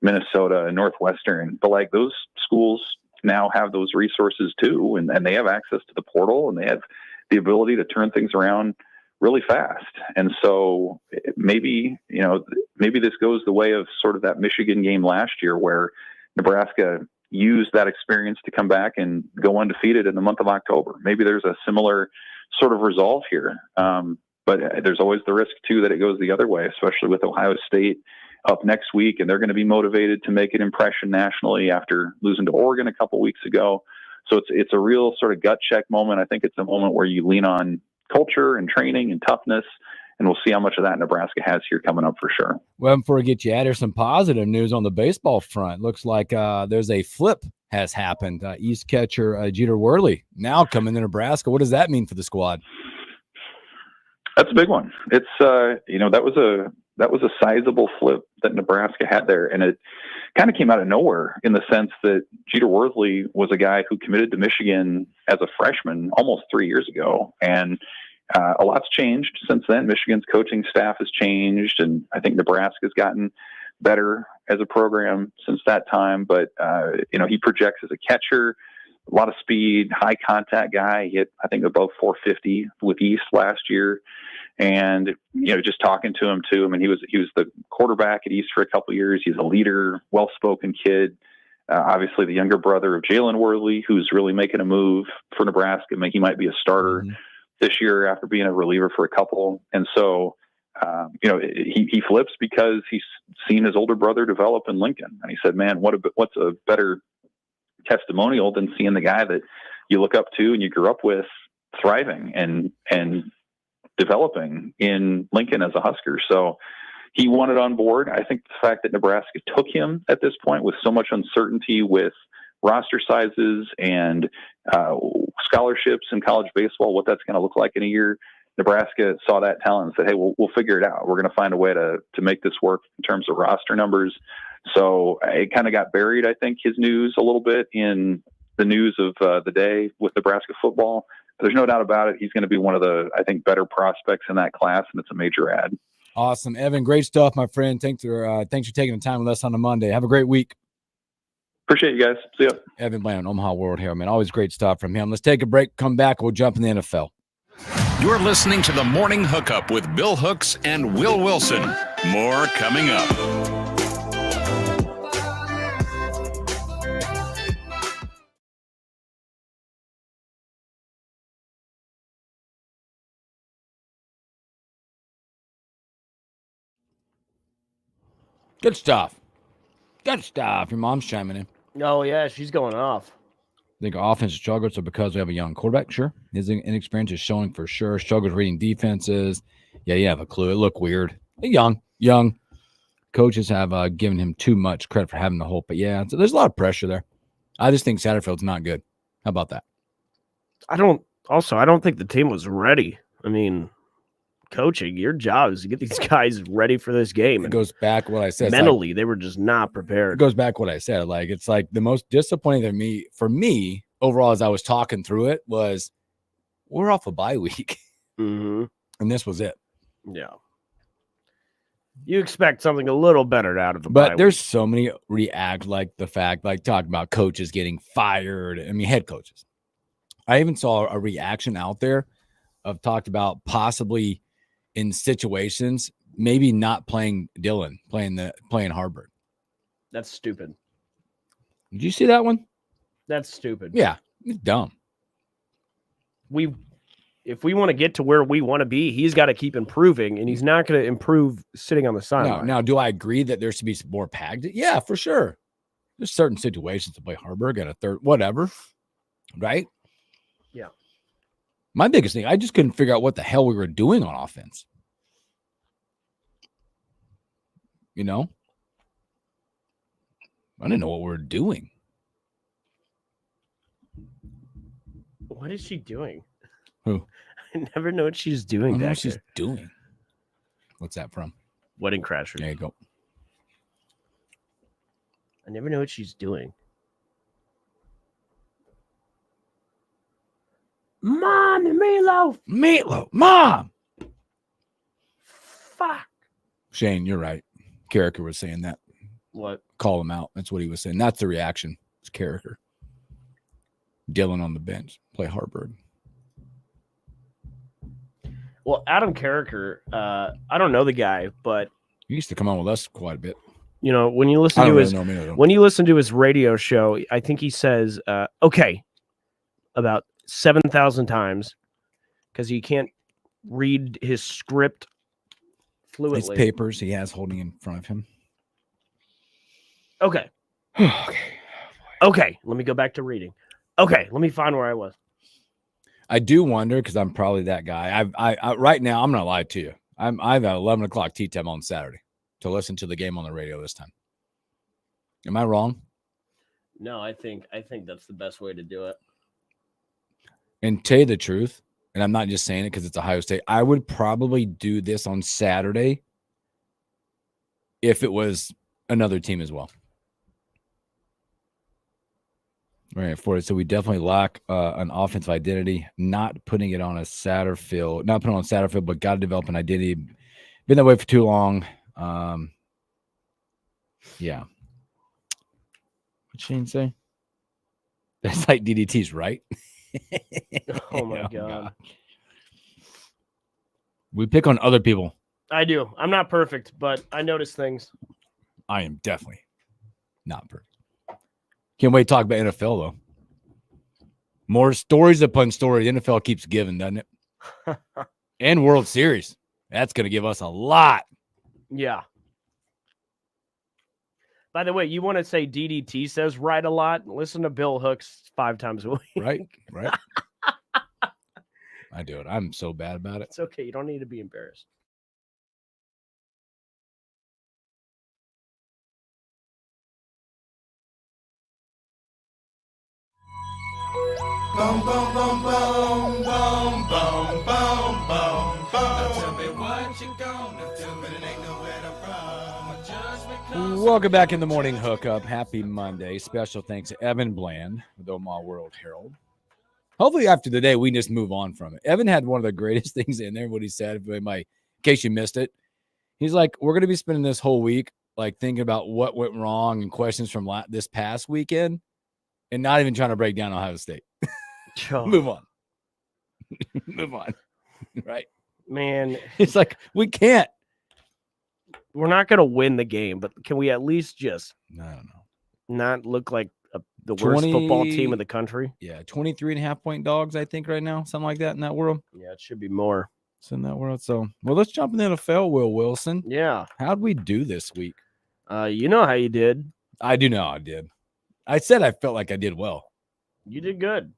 Minnesota and Northwestern. But like those schools now have those resources too, and they have access to the portal, and they have the ability to turn things around really fast. And so maybe this goes the way of sort of that Michigan game last year where Nebraska used that experience to come back and go undefeated in the month of October. Maybe there's a similar sort of resolve here. But there's always the risk too that it goes the other way, especially with Ohio State up next week, and they're going to be motivated to make an impression nationally after losing to Oregon a couple weeks ago. So it's a real sort of gut check moment. I think it's a moment where you lean on culture and training and toughness, and we'll see how much of that Nebraska has here coming up for sure. Well, before we get you out, there's some positive news on the baseball front. Looks like there's a flip has happened. East catcher Jeter Worley now coming to Nebraska. What does that mean for the squad? That's a big one. It's that was a sizable flip that Nebraska had there, and it kind of came out of nowhere in the sense that Jeter Worthley was a guy who committed to Michigan as a freshman almost 3 years ago, and a lot's changed since then. Michigan's coaching staff has changed, and I think Nebraska's gotten better as a program since that time. But he projects as a catcher, a lot of speed, high contact guy. He hit, I think, above 450 with East last year. And, just talking to him too, I mean, he was the quarterback at East for a couple of years. He's a leader, well-spoken kid, obviously the younger brother of Jalen Worley, who's really making a move for Nebraska. I mean, he might be a starter this year after being a reliever for a couple. And so, he flips because he's seen his older brother develop in Lincoln. And he said, man, what's a better testimonial than seeing the guy that you look up to and you grew up with thriving and developing in Lincoln as a Husker. So he wanted on board. I think the fact that Nebraska took him at this point with so much uncertainty with roster sizes and scholarships in college baseball, what that's going to look like in a year, Nebraska saw that talent and said, hey, we'll figure it out. We're going to find a way to make this work in terms of roster numbers. So it kind of got buried, I think, his news a little bit in the news of the day with Nebraska football. There's no doubt about it. He's going to be one of the, I think, better prospects in that class, and it's a major add. Awesome. Evan, great stuff, my friend. Thanks for taking the time with us on a Monday. Have a great week. Appreciate you guys. See ya. Evan Bland, Omaha World Herald, man. Always great stuff from him. Let's take a break, come back, we'll jump in the NFL. You're listening to the Morning Hookup with Bill Hooks and Will Wilson. More coming up. Good stuff. Good stuff. Your mom's chiming in. Oh, yeah, she's going off. I think our offensive struggles are because we have a young quarterback. Sure. His inexperience is showing for sure. Struggles reading defenses. Yeah, you have a clue. It looked weird. Young. Coaches have given him too much credit for having the hope. But, yeah, there's a lot of pressure there. I just think Satterfield's not good. How about that? I don't think the team was ready. I mean, coaching. Your job is to get these guys ready for this game. It goes back what I said. Mentally, they were just not prepared. It goes back what I said. Like, it's like the most disappointing for me overall, as I was talking through it, was we're off a bye week. Mm-hmm. And this was it. Yeah. You expect something a little better out of the But bye there's week. so many react like the fact, like talking about coaches getting fired. I mean, head coaches. I even saw a reaction out there of talked about possibly in situations, maybe not playing Dylan, playing Harburg. That's stupid. Did you see that one? That's stupid. Yeah, it's dumb. If we want to get to where we want to be, he's got to keep improving, and he's not going to improve sitting on the sideline. Now, do I agree that there should be some more packed? Yeah, for sure. There's certain situations to play Harburg at a third, whatever, right? Yeah. My biggest thing, I just couldn't figure out what the hell we were doing on offense. You know? I didn't know what we were doing. What is she doing? Who? I never know what she's doing I don't know back what she's there. doing. What's that from? Wedding Crashers. There you go. I never know what she's doing. Mom, Meatloaf. Meatloaf. Mom. Fuck. Shane, you're right. Carricker was saying that. What? Call him out. That's what he was saying. That's the reaction. It's Carricker. Dylan on the bench. Play Harburg. Well, Adam Carricker, I don't know the guy, but He used to come on with us quite a bit. you know, when you listen I to don't his really know me. when you listen to his radio show, I think he says okay about 7,000 times because he can't read his script fluently. His papers he has holding in front of him. Okay. Okay. Let me go back to reading. Okay. Let me find where I was. I do wonder because I'm probably that guy. I right now I'm not lying to you. I've got 11 o'clock tea time on Saturday to listen to the game on the radio this time. Am I wrong? No, I think that's the best way to do it. And tell you the truth, and I'm not just saying it because it's Ohio State, I would probably do this on Saturday if it was another team as well. All right, for it. So we definitely lack an offensive identity, not putting it on a Satterfield, not putting it on Satterfield, but got to develop an identity. Been that way for too long. Yeah. What'd Shane say? That's like DDT's right. Oh my God. We pick on other people. I do. I'm not perfect, but I notice things. I am definitely not perfect. Can't wait to talk about NFL, though. More stories upon story. The NFL keeps giving, doesn't it? And World Series. That's going to give us a lot. Yeah. By the way, you want to say DDT says right a lot? Listen to Bill Hooks 5 times a week. Right? Right. I do it. I'm so bad about it. It's okay. You don't need to be embarrassed. Boom, boom, boom, boom, boom, boom, boom, boom, boom. Now tell me what you gonna do, but it ain't nowhere to run. My judgment comes. Welcome back in the morning hookup. Happy Monday. Special thanks to Evan Bland with Omaha World Herald. Hopefully after the day, we can just move on from it. Evan had one of the greatest things in there, what he said, in case you missed it. He's like, we're going to be spending this whole week like thinking about what went wrong and questions from this past weekend and not even trying to break down Ohio State. Move on. Move on. Right? Man, it's like we can't. We're not going to win the game, but can we at least just I don't know. Not look like the worst football team in the country? Yeah, 23.5 point dogs, I think, right now. Something like that in that world. Yeah, it should be more. It's in that world. So, well, let's jump in the NFL, Will Wilson. Yeah. How'd we do this week? You know how you did. I do know I did. I said I felt like I did well. You did good.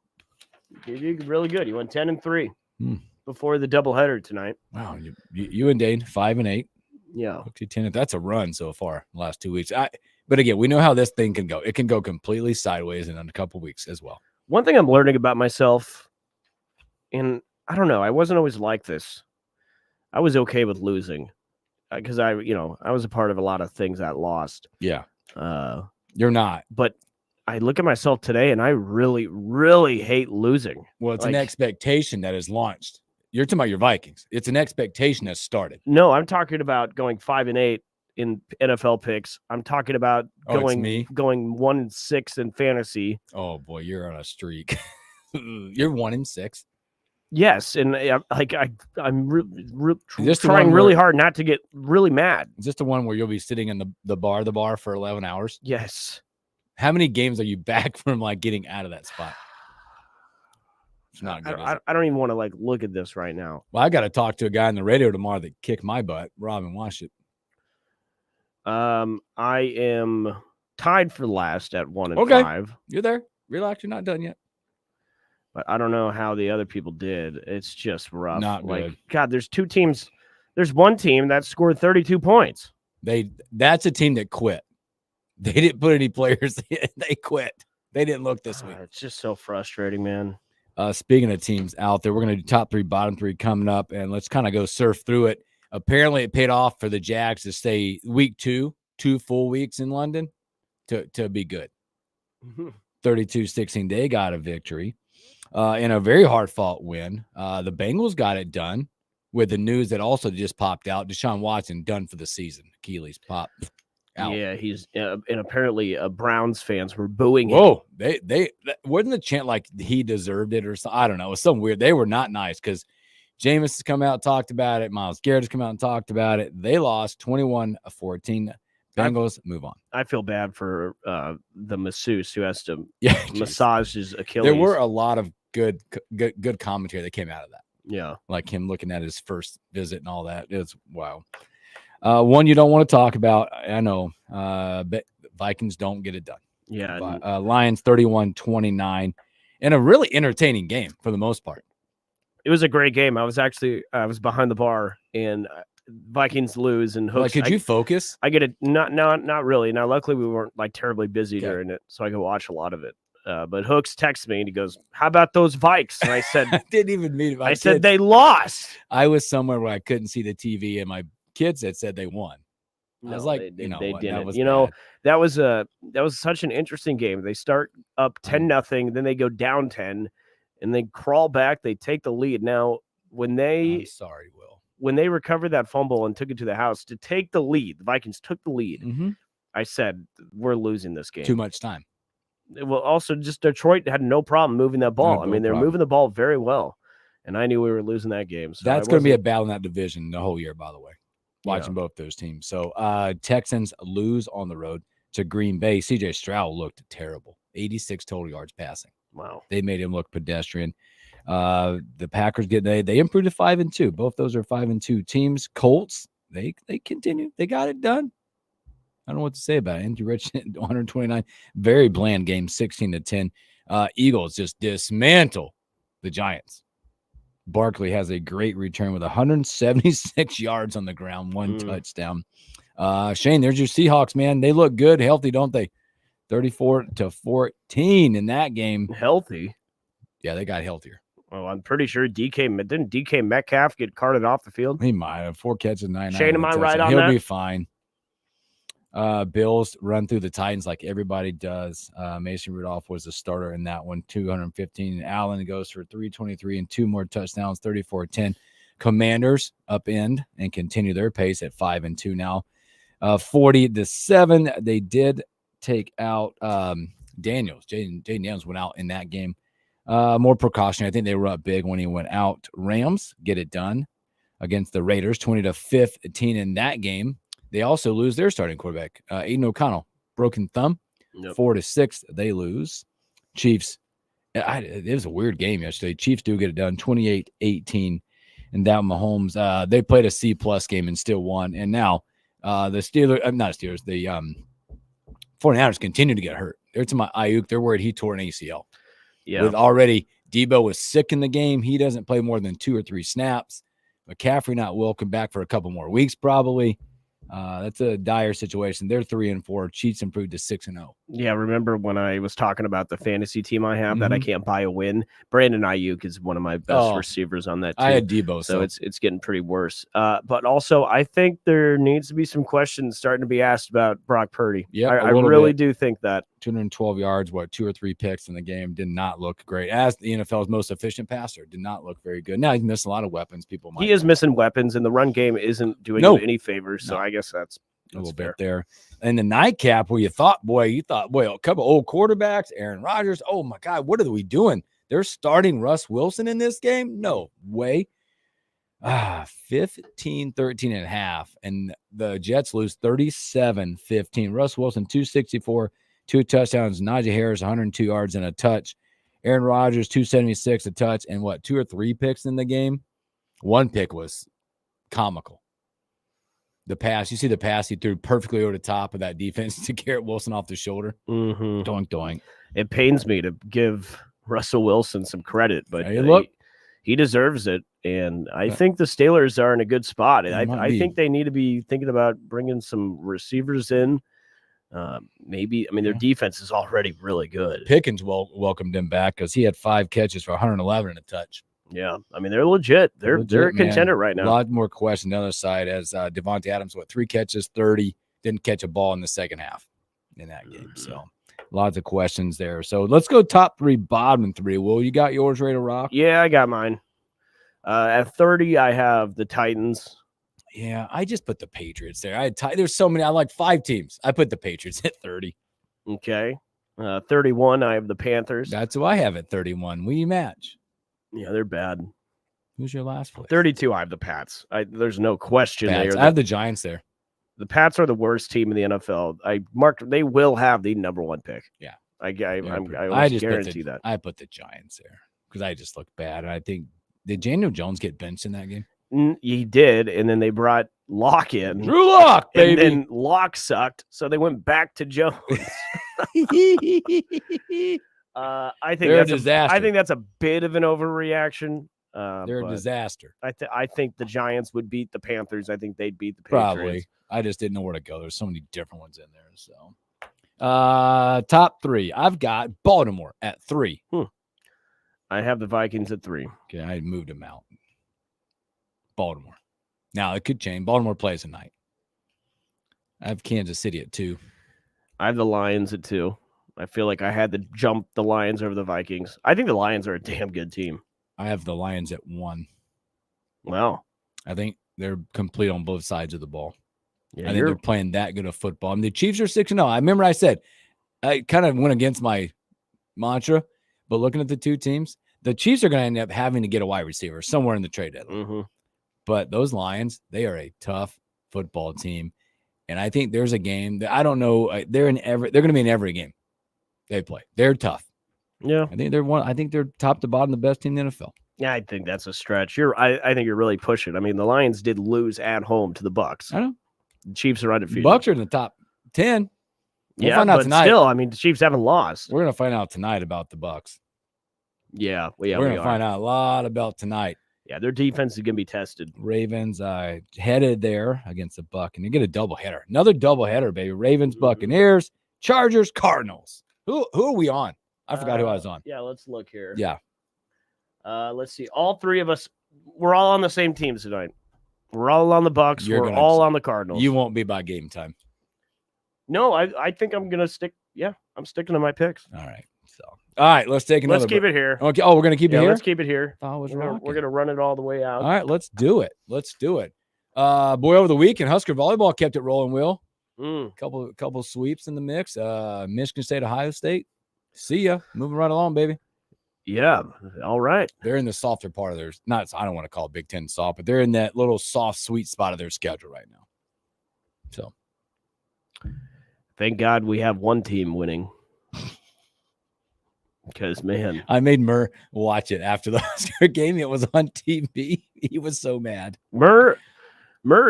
You did really good. You went 10-3 before the doubleheader tonight. Wow, you and Dane 5-8. Yeah, 10. That's a run so far the last 2 weeks. But again, we know how this thing can go. It can go completely sideways in a couple weeks as well. One thing I'm learning about myself, and I don't know, I wasn't always like this. I was okay with losing because I was a part of a lot of things that lost. Yeah. Uh, You're not. But I look at myself today and I really, really hate losing. Well, it's an expectation that is launched. You're talking about your Vikings. It's an expectation that started. No, I'm talking about going 5-8 in NFL picks. I'm talking about going 1-6 in fantasy. Oh boy, you're on a streak. You're 1-6. Yes, and I'm trying where, really hard not to get really mad. Is this the one where you'll be sitting in the bar for 11 hours? Yes. How many games are you back from like getting out of that spot? It's not good. I don't even want to look at this right now. Well, I got to talk to a guy on the radio tomorrow that kicked my butt. Robin, watch it. I am tied for last at 1-5. You're there. Relax. You're not done yet. But I don't know how the other people did. It's just rough. Not good. God, there's two teams. There's one team that scored 32 points. That's a team that quit. They didn't put any players in. They quit. They didn't look this week. It's just so frustrating, man. Speaking of teams out there, we're going to do top 3, bottom 3 coming up, and let's kind of go surf through it. Apparently, it paid off for the Jags to stay week 2 full weeks in London to be good. 32-16, they got a victory in a very hard-fought win. The Bengals got it done with the news that also just popped out. Deshaun Watson done for the season. Achilles pop out. Yeah, he's and apparently Browns fans were booing him. Whoa, they wasn't the chant like he deserved it or something. I don't know. It was something weird. They were not nice because Jameis has come out and talked about it. Myles Garrett has come out and talked about it. They lost 21-14. Bengals move on. I feel bad for the masseuse who has to massage his Achilles. There were a lot of good commentary that came out of that. Yeah, like him looking at his first visit and all that. It's wow. One you don't want to talk about, I know, but Vikings don't get it done. Yeah. Lions 31-29 in a really entertaining game for the most part. It was a great game. I was behind the bar and Vikings lose and Hooks. Could you focus? I get it. Not really. Now, luckily we weren't terribly busy during it, so I could watch a lot of it. But Hooks texts me and he goes, "How about those Vikes?" And I said, I didn't even mean it. I said they lost. I was somewhere where I couldn't see the TV and my kids had said they won. I was like, they didn't. That was that was such an interesting game. They start up 10-0, then they go down 10, and they crawl back. They take the lead. Now, when they recovered that fumble and took it to the house to take the lead, the Vikings took the lead. Mm-hmm. I said, we're losing this game. Too much time. Well, also just Detroit had no problem moving that ball. They're moving the ball very well, and I knew we were losing that game. So that's going to be a battle in that division the whole year, by the way. Watching both those teams. So Texans lose on the road to Green Bay. CJ Stroud looked terrible. 86 total yards passing. Wow. They made him look pedestrian. The Packers they improved to 5-2. Both those are 5-2 teams. Colts, they continue. They got it done. I don't know what to say about it. Andrew Rich 129. Very bland game, 16-10. Eagles just dismantle the Giants. Barkley has a great return with 176 yards on the ground, one touchdown. Shane, there's your Seahawks, man. They look good, healthy, don't they? 34-14 in that game. Healthy? Yeah, they got healthier. Well, I'm pretty sure didn't DK Metcalf get carted off the field? He might have 4 catches, 9. Shane, am I right on He'll that? He'll be fine. Bills run through the Titans like everybody does. Mason Rudolph was the starter in that one, 215. And Allen goes for 323 and 2 more touchdowns, 34-10. Commanders upend and continue their pace at 5-2 now. 40-7. They did take out Daniels. Jaden Daniels went out in that game. More precaution. I think they were up big when he went out. Rams get it done against the Raiders, 20-15 in that game. They also lose their starting quarterback, Aiden O'Connell, broken thumb. 4-6, they lose. Chiefs, it was a weird game yesterday. Chiefs do get it done, 28-18. And that Mahomes, they played a C-plus game and still won. And now the 49ers continue to get hurt. They're to my Ayuk. They're worried he tore an ACL. Yeah. With already Debo was sick in the game. He doesn't play more than 2 or 3 snaps. McCaffrey not welcome back for a couple more weeks probably. That's a dire situation. They're 3-4. Chiefs improved to 6-0. Yeah, remember when I was talking about the fantasy team I have that I can't buy a win? Brandon Ayuk is one of my best receivers on that team. I had Debo, so it's getting pretty worse. But also, I think there needs to be some questions starting to be asked about Brock Purdy. Yeah, I really do think that. 212 yards, 2 or 3 picks in the game, did not look great. As the NFL's most efficient passer, did not look very good. Now he's missing a lot of weapons. He is missing weapons, and the run game isn't doing him any favors. So I guess that's a little bit there. And the nightcap where you thought, a couple old quarterbacks, Aaron Rodgers. Oh my God, what are we doing? They're starting Russ Wilson in this game? No way. 15-13.5. And the Jets lose 37-15. Russ Wilson, 264, 2 touchdowns. Najee Harris, 102 yards and a touch. Aaron Rodgers, 276, a touch, and 2 or 3 picks in the game? 1 pick was comical. The pass, you see the pass he threw perfectly over the top of that defense to Garrett Wilson off the shoulder. Doink, doink. It pains me to give Russell Wilson some credit, but he deserves it. And I think the Steelers are in a good spot. I think they need to be thinking about bringing some receivers in. Maybe, their defense is already really good. Pickens welcomed him back because he had 5 catches for 111 and a touch. Yeah, they're legit. They're a contender right now. A lot more questions on the other side as Devontae Adams, 3 catches, 30, didn't catch a ball in the second half in that game. So lots of questions there. So let's go top 3, bottom 3. Will, you got yours ready to rock? Yeah, I got mine. At 30, I have the Titans. Yeah, I just put the Patriots there. There's so many. I like 5 teams. I put the Patriots at 30. Okay. 31, I have the Panthers. That's who I have at 31. We match. Yeah, they're bad. Who's your last place? 32, I have the Pats. There's no question there. I have the Giants there. The Pats are the worst team in the NFL. They will have the number 1 pick. Yeah. I guarantee that. I put the Giants there because I just look bad. And I think, did Daniel Jones get benched in that game? He did, and then they brought Locke in. Drew Lock, baby. And then Locke sucked, so they went back to Jones. I think that's a disaster. I think that's a bit of an overreaction. They're a disaster. I think the Giants would beat the Panthers. I think they'd beat the Patriots. Probably. I just didn't know where to go. There's so many different ones in there. So, top 3. I've got Baltimore at 3. I have the Vikings at 3. Okay, I moved them out. Baltimore. Now it could change. Baltimore plays tonight. I have Kansas City at 2. I have the Lions at 2. I feel like I had to jump the Lions over the Vikings. I think the Lions are a damn good team. I have the Lions at 1. Wow. I think they're complete on both sides of the ball. Yeah, I think they're playing that good of football. The Chiefs are 6-0. I remember I said, I kind of went against my mantra, but looking at the 2 teams, the Chiefs are going to end up having to get a wide receiver somewhere in the trade deadline. But those Lions, they are a tough football team. And I think there's a game that I don't know. They're going to be in every game they play. They're tough. Yeah. I think they're top to bottom the best team in the NFL. Yeah, I think that's a stretch. I think you're really pushing. The Lions did lose at home to the Bucs. I know. The Chiefs are undefeated. Bucs are in the top 10. We'll find out tonight. Still, the Chiefs haven't lost. We're going to find out tonight about the Bucs. Yeah, we're going to find out a lot about tonight. Yeah, their defense is going to be tested. Ravens headed there against the Buck, and you get a doubleheader. Another doubleheader, baby. Ravens, Buccaneers, Chargers, Cardinals. Who are we on? I forgot who I was on. Yeah, let's look here. Yeah. Let's see. All 3 of us, we're all on the same teams tonight. We're all on the Bucs. We're all on the Cardinals. You won't be by game time. No, I think I'm going to stick. Yeah, I'm sticking to my picks. All right. So, all right, let's take another. Let's keep it here. Okay. Oh, we're going to keep it here? Let's keep it here. We're going to run it all the way out. All right, let's do it. Boy, over the weekend, Husker volleyball kept it rolling, Will. Couple sweeps in the mix. Michigan State, Ohio State. See ya. Moving right along, baby. Yeah. All right. They're in the softer part of their I don't want to call it Big Ten soft, but they're in that little soft, sweet spot of their schedule right now. So thank God we have one team winning. Because, man. I made Murr watch it after the Husker game. It was on TV. He was so mad. Murr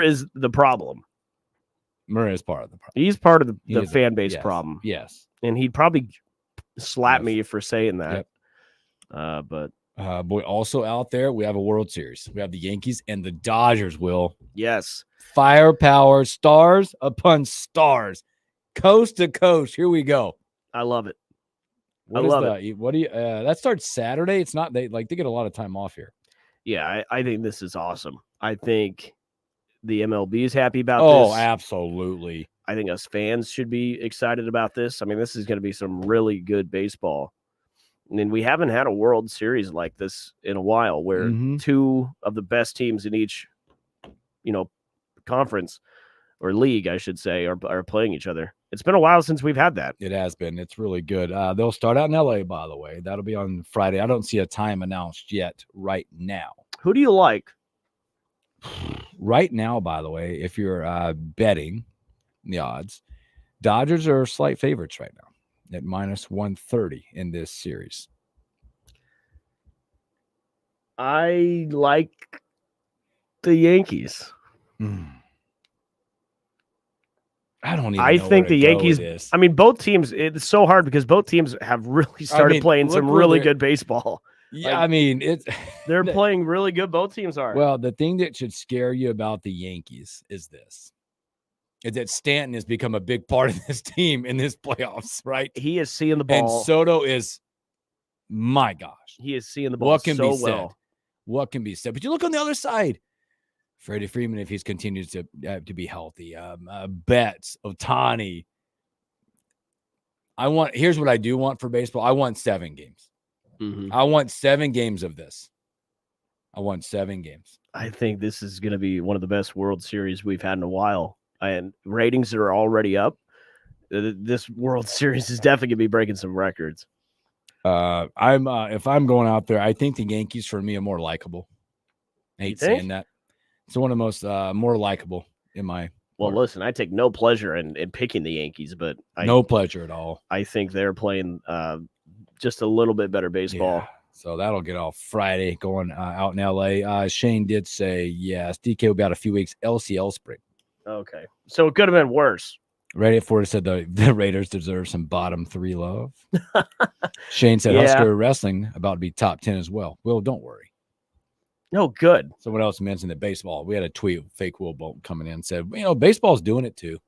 is the problem. Murr is part of the problem. He's part of the fan base problem. Yes. And he'd probably slap me for saying that. Yep. But Boy, also out there, we have a World Series. We have the Yankees and the Dodgers, Will. Yes. Firepower, stars upon stars. Coast to coast. Here we go. I love it. What do you that starts Saturday? It's not they get a lot of time off here. Yeah, I think this is awesome. I think the MLB is happy about this. Oh, absolutely. I think us fans should be excited about this. I mean, this is going to be some really good baseball. And we haven't had a World Series like this in a while where two of the best teams in each, conference or league, I should say, are playing each other. It's been a while since we've had that. It has been. It's really good. They'll start out in LA, by the way. That'll be on Friday. I don't see a time announced yet right now. Who do you like? Right now, by the way, if you're betting the odds, Dodgers are slight favorites right now at minus 130 in this series. I like the Yankees. I don't even I know think where the to go Yankees, with this. I mean, both teams, it's so hard because both teams have really started playing some really good baseball. Yeah, I mean, they're playing really good. Both teams are. Well, the thing that should scare you about the Yankees is that Stanton has become a big part of this team in this playoffs, right? He is seeing the ball. And Soto is, my gosh. He is seeing the ball What can so be said? well. What can be said? But you look on the other side. Freddie Freeman, if he's continues to be healthy. Betts, Ohtani. Here's what I do want for baseball. I want 7 games. I want 7 games of this. I want 7 games. I think this is going to be one of the best World Series we've had in a while. And ratings are already up. This World Series is definitely going to be breaking some records. If I'm going out there, I think the Yankees for me are more likable. I hate saying that. It's one of the most more likable in my. Well, listen, I take no pleasure in picking the Yankees, but no pleasure at all. I think they're playing just a little bit better baseball. Yeah. So that'll get off Friday going out in LA. Shane did say, yes, DK will be out a few weeks. LCL spring. Okay. So it could have been worse. Ready for it said the Raiders deserve some bottom 3 love. Shane said Husker Wrestling about to be top 10 as well. Will, don't worry. No, good. Someone else mentioned that baseball. We had a tweet, fake Will Bolt coming in, said, baseball's doing it too.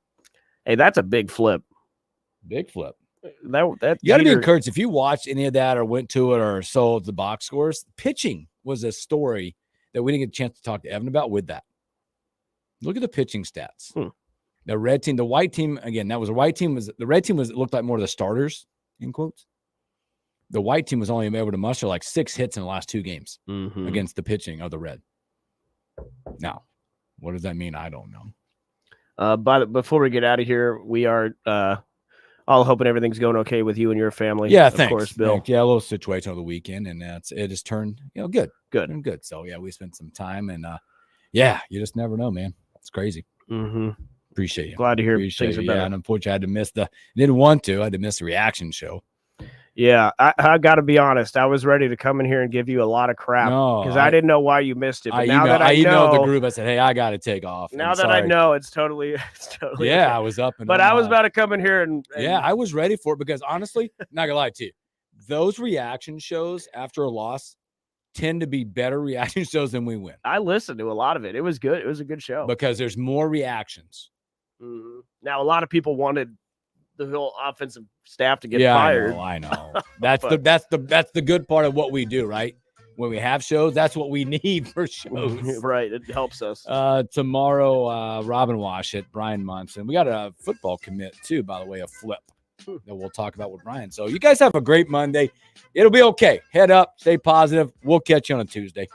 Hey, that's a big flip. Big flip. That you got to be encouraged. If you watched any of that or went to it or saw the box scores, pitching was a story that we didn't get a chance to talk to Evan about with that. Look at the pitching stats. The red team, the white team, again, that was a white team. The red team looked like more of the starters, in quotes. The white team was only able to muster like 6 hits in the last 2 games against the pitching of the red. Now, what does that mean? I don't know. Before we get out of here, we are all hoping everything's going okay with you and your family. Yeah, thanks. Of course, Bill. Thanks. Yeah, a little situation over the weekend, and it has turned, good. And good. So, yeah, we spent some time, and yeah, you just never know, man. It's crazy. Appreciate you. Glad to hear things are better. Yeah, and unfortunately, I had to miss I had to miss the reaction show. Yeah, I got to be honest. I was ready to come in here and give you a lot of crap because I didn't know why you missed it. But now that I know the group, I said, "Hey, I got to take off." Now that I know, it's totally. Yeah, okay. I was up and. But I was about to come in here and. Yeah, I was ready for it because honestly, not gonna lie to you, those reaction shows after a loss tend to be better reaction shows than we win. I listened to a lot of it. It was good. It was a good show because there's more reactions. Now, a lot of people wanted the whole offensive staff to get fired. I know. That's the good part of what we do, right? When we have shows, that's what we need for shows. Right. It helps us. Tomorrow, Robin Washit, Brian Munson. We got a football commit too, by the way, a flip that we'll talk about with Brian. So you guys have a great Monday. It'll be okay. Head up, stay positive. We'll catch you on a Tuesday.